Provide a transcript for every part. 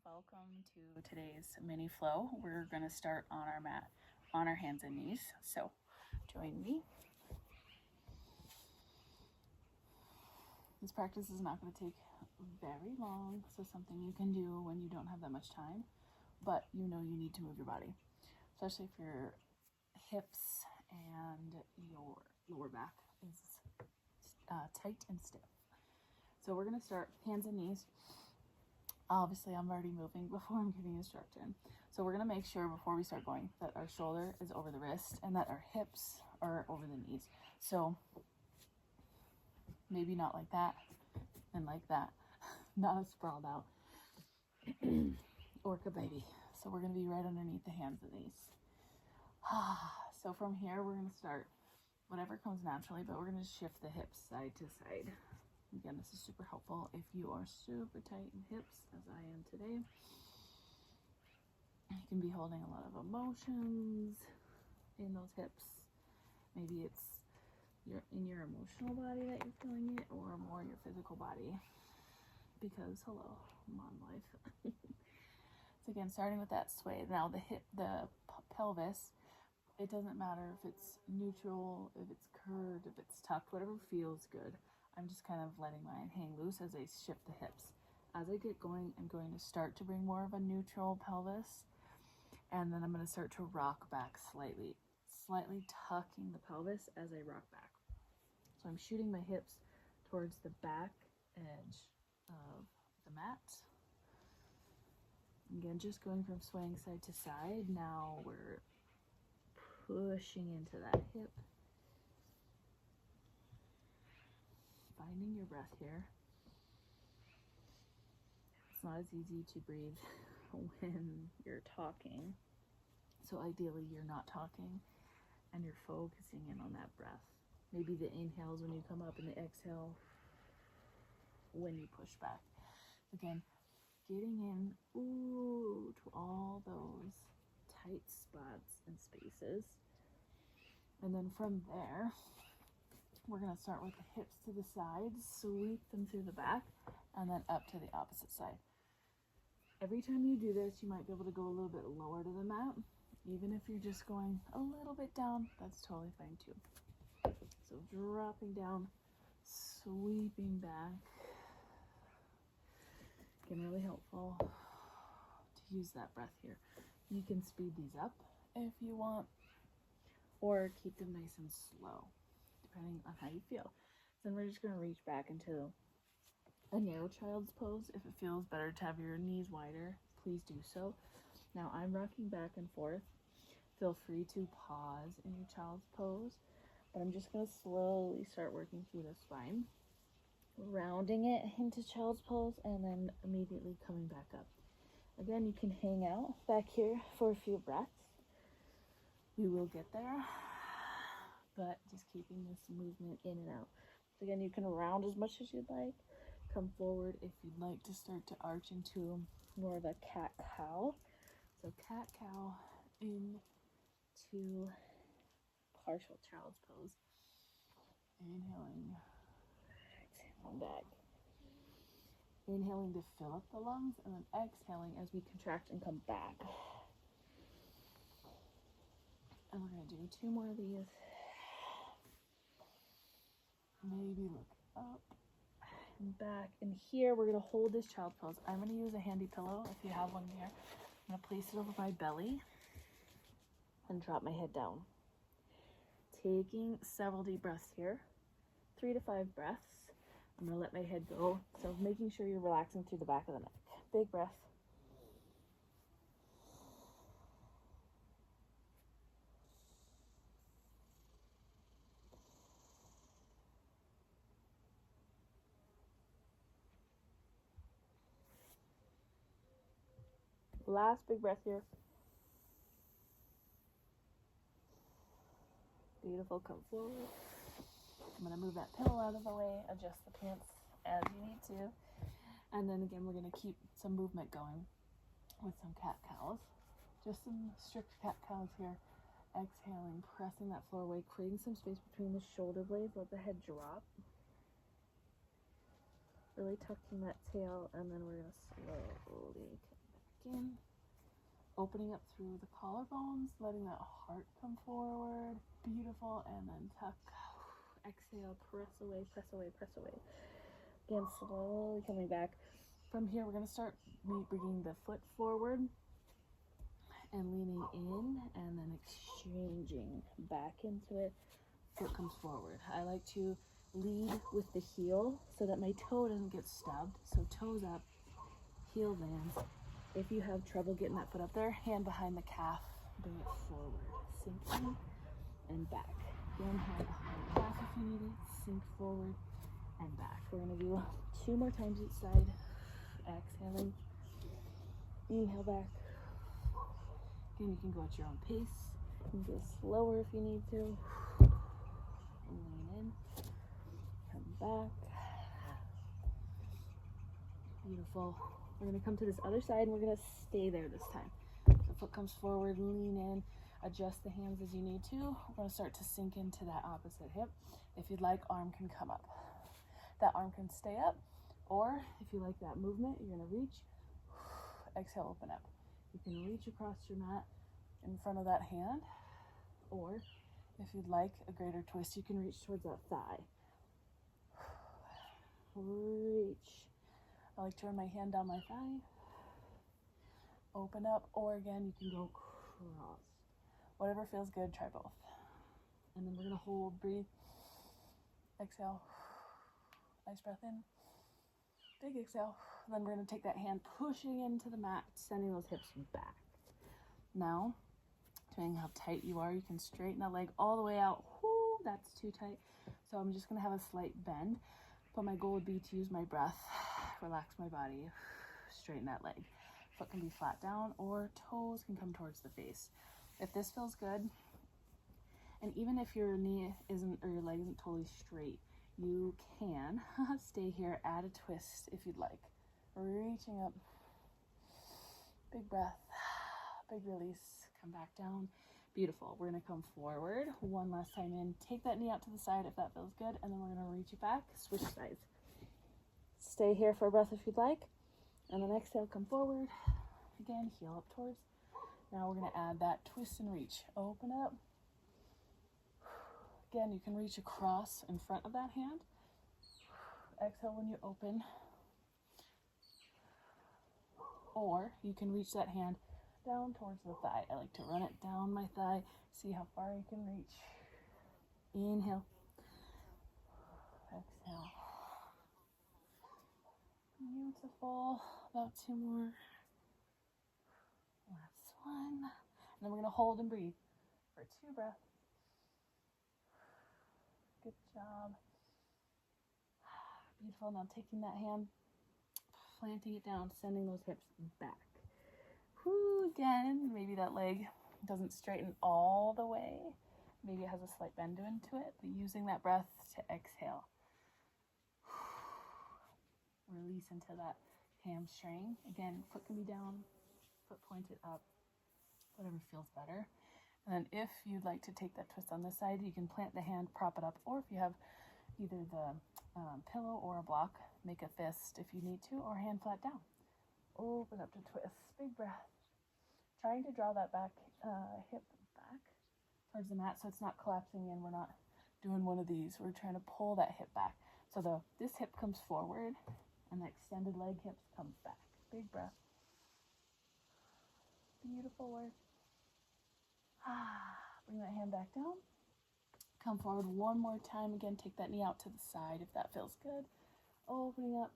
Welcome to today's mini flow. We're going to start on our mat on our hands and knees. So join me. This practice is not going to take very long, so something you can do when you don't have that much time, but you know you need to move your body, especially if your hips and your lower back is tight and stiff. So we're going to start hands and knees. Obviously, I'm already moving before I'm giving instruction. So we're going to make sure before we start going that our shoulder is over the wrist and that our hips are over the knees. So maybe not like that and like that, not sprawled out. Orca baby. So we're going to be right underneath the hands and knees. So from here, we're going to start whatever comes naturally, but we're going to shift the hips side to side. Again, this is super helpful if you are super tight in hips, as I am today. You can be holding a lot of emotions in those hips. Maybe it's in your emotional body that you're feeling it, or more your physical body. Because, hello, mom life. So again, starting with that sway. Now the pelvis, it doesn't matter if it's neutral, if it's curved, if it's tucked, whatever feels good. I'm just kind of letting mine hang loose as I shift the hips. As I get going, I'm going to start to bring more of a neutral pelvis, and then I'm going to start to rock back slightly tucking the pelvis as I rock back. So I'm shooting my hips towards the back edge of the mat. Again, just going from swaying side to side. Now we're pushing into that hip. Finding your breath here. It's not as easy to breathe when you're talking. So ideally you're not talking and you're focusing in on that breath. Maybe the inhales when you come up and the exhale when you push back. Again, getting in to all those tight spots and spaces. And then from there, we're going to start with the hips to the sides, sweep them through the back, and then up to the opposite side. Every time you do this, you might be able to go a little bit lower to the mat. Even if you're just going a little bit down, that's totally fine too. So dropping down, sweeping back. Again, really helpful to use that breath here. You can speed these up if you want, or keep them nice and slow, depending on how you feel. Then we're just going to reach back into a narrow child's pose. If it feels better to have your knees wider, please do so. Now I'm rocking back and forth. Feel free to pause in your child's pose, but I'm just going to slowly start working through the spine, rounding it into child's pose, and then immediately coming back up. Again, you can hang out back here for a few breaths. We will get there, but just keeping this movement in and out. So again, you can round as much as you'd like. Come forward if you'd like to start to arch into more of a cat-cow. So cat-cow into partial child's pose. Inhaling, exhaling back. Inhaling to fill up the lungs, and then exhaling as we contract and come back. And we're going to do 2 more of these. Maybe look up and back. And here we're going to hold this child's pose. I'm going to use a handy pillow if you have one here. I'm going to place it over my belly and drop my head down. Taking several deep breaths here. 3 to 5 breaths. I'm going to let my head go. So making sure you're relaxing through the back of the neck. Big breath. Last big breath here. Beautiful, come forward. I'm going to move that pillow out of the way, adjust the pants as you need to. And then again, we're going to keep some movement going with some cat-cows. Just some strict cat-cows here. Exhaling, pressing that floor away, creating some space between the shoulder blades. Let the head drop. Really tucking that tail, and then we're going to slowly come in, opening up through the collarbones, letting that heart come forward. Beautiful. And then tuck. Exhale, press away, press away, press away. Again, slowly coming back. From here, we're going to start bringing the foot forward and leaning in, and then exchanging back into it. Foot comes forward. I like to lead with the heel so that my toe doesn't get stubbed. So toes up, heel lands. If you have trouble getting that foot up there, hand behind the calf, bring it forward. Sink in and back. Again, hand behind the calf if you need it. Sink forward and back. We're going to do 2 more times each side. Exhaling. Inhale back. Again, you can go at your own pace. You can go slower if you need to. Lean in. Come back. Beautiful. We're going to come to this other side and we're going to stay there this time. So foot comes forward, lean in, adjust the hands as you need to. We're going to start to sink into that opposite hip. If you'd like, arm can come up. That arm can stay up, or if you like that movement, you're going to reach. Exhale, open up. You can reach across your mat in front of that hand, or if you'd like a greater twist, you can reach towards that thigh. Reach. I like to run my hand down my thigh. Open up, or again, you can go cross. Whatever feels good, try both. And then we're going to hold, breathe. Exhale. Nice breath in. Big exhale. Then we're going to take that hand, pushing into the mat, sending those hips back. Now, depending how tight you are, you can straighten that leg all the way out. Whoo, that's too tight. So I'm just going to have a slight bend. But my goal would be to use my breath, relax my body, straighten that leg. Foot can be flat down or toes can come towards the face. If this feels good, and even if your knee isn't, or your leg isn't totally straight, you can stay here, add a twist if you'd like. Reaching up, big breath, big release, come back down. Beautiful. We're going to come forward one last time in. Take that knee out to the side if that feels good, and then we're going to reach it back, switch sides. Stay here for a breath if you'd like, and then exhale, come forward. Again, heel up towards. Now we're going to add that twist and reach. Open up. Again, you can reach across in front of that hand. Exhale when you open. Or you can reach that hand down towards the thigh. I like to run it down my thigh. See how far you can reach. Inhale. Exhale. Beautiful. About 2 more. Last one. And then we're going to hold and breathe for 2 breaths. Good job. Beautiful. Now taking that hand, planting it down, sending those hips back. Whoo, again, maybe that leg doesn't straighten all the way. Maybe it has a slight bend into it, but using that breath to exhale. Release into that hamstring. Again, foot can be down, foot pointed up, whatever feels better. And then if you'd like to take that twist on this side, you can plant the hand, prop it up, or if you have either the pillow or a block, make a fist if you need to, or hand flat down. Open up to twist. Big breath. Trying to draw that back hip back towards the mat so it's not collapsing in. We're not doing one of these. We're trying to pull that hip back. So this hip comes forward and the extended leg hips comes back. Big breath. Beautiful work. Bring that hand back down. Come forward one more time. Again, take that knee out to the side if that feels good. Opening up.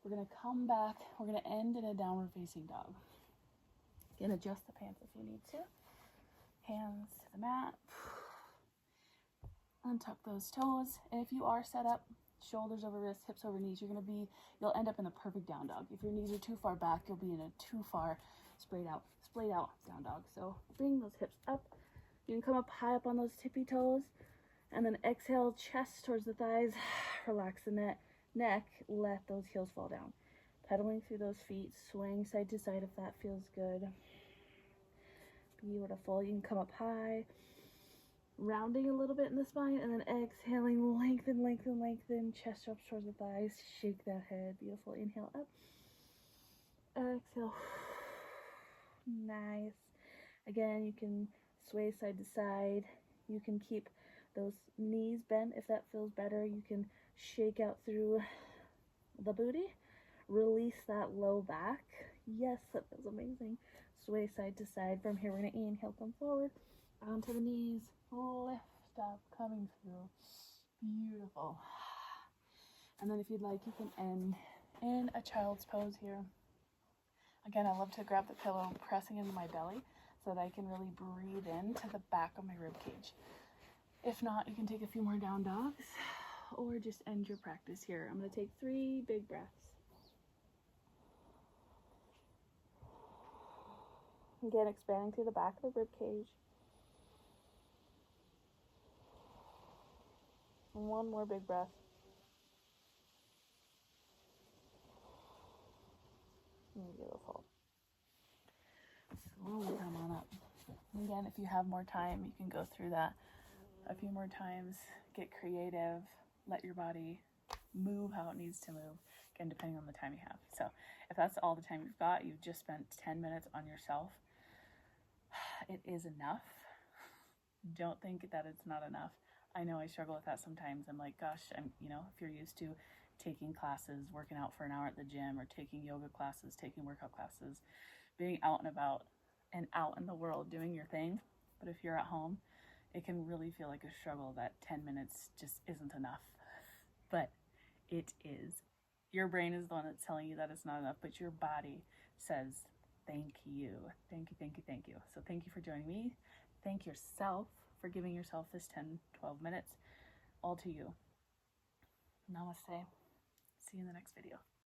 We're going to come back. We're going to end in a downward facing dog. Again, adjust the pants if you need to. Hands to the mat. Untuck those toes. And if you are set up, shoulders over wrists, hips over knees, you'll end up in a perfect down dog. If your knees are too far back, you'll be in a too far splayed out down dog. So bring those hips up. You can come up high up on those tippy toes. And then exhale, chest towards the thighs. Relax the neck. Let those heels fall down. Pedaling through those feet. Swaying side to side if that feels good. Beautiful. You can come up high. Rounding a little bit in the spine. And then exhaling. Lengthen, lengthen, lengthen. Chest up towards the thighs. Shake that head. Beautiful. Inhale up. Exhale. Nice. Again, you can sway side to side. You can keep those knees bent if that feels better. You can shake out through the booty. Release that low back. Yes, that feels amazing. Sway side to side. From here, we're going to inhale, come forward, onto the knees, lift up, coming through. Beautiful. And then if you'd like, you can end in a child's pose here. Again, I love to grab the pillow, pressing into my belly so that I can really breathe into the back of my rib cage. If not, you can take a few more down dogs or just end your practice here. I'm going to take 3 big breaths. Again, expanding through the back of the rib cage. And 1 more big breath. Beautiful. Slowly come on up. And again, if you have more time, you can go through that a few more times. Get creative. Let your body move how it needs to move. Again, depending on the time you have. So if that's all the time you've got, you've just spent 10 minutes on yourself. It is enough. Don't think that it's not enough. I know I struggle with that sometimes. I'm like, gosh, if you're used to taking classes, working out for an hour at the gym, or taking yoga classes, taking workout classes, being out and about and out in the world doing your thing. But if you're at home, it can really feel like a struggle that 10 minutes just isn't enough. But it is. Your brain is the one that's telling you that it's not enough, but your body says, thank you. Thank you, thank you, thank you. So thank you for joining me. Thank yourself for giving yourself this 10, 12 minutes. All to you. Namaste. See you in the next video.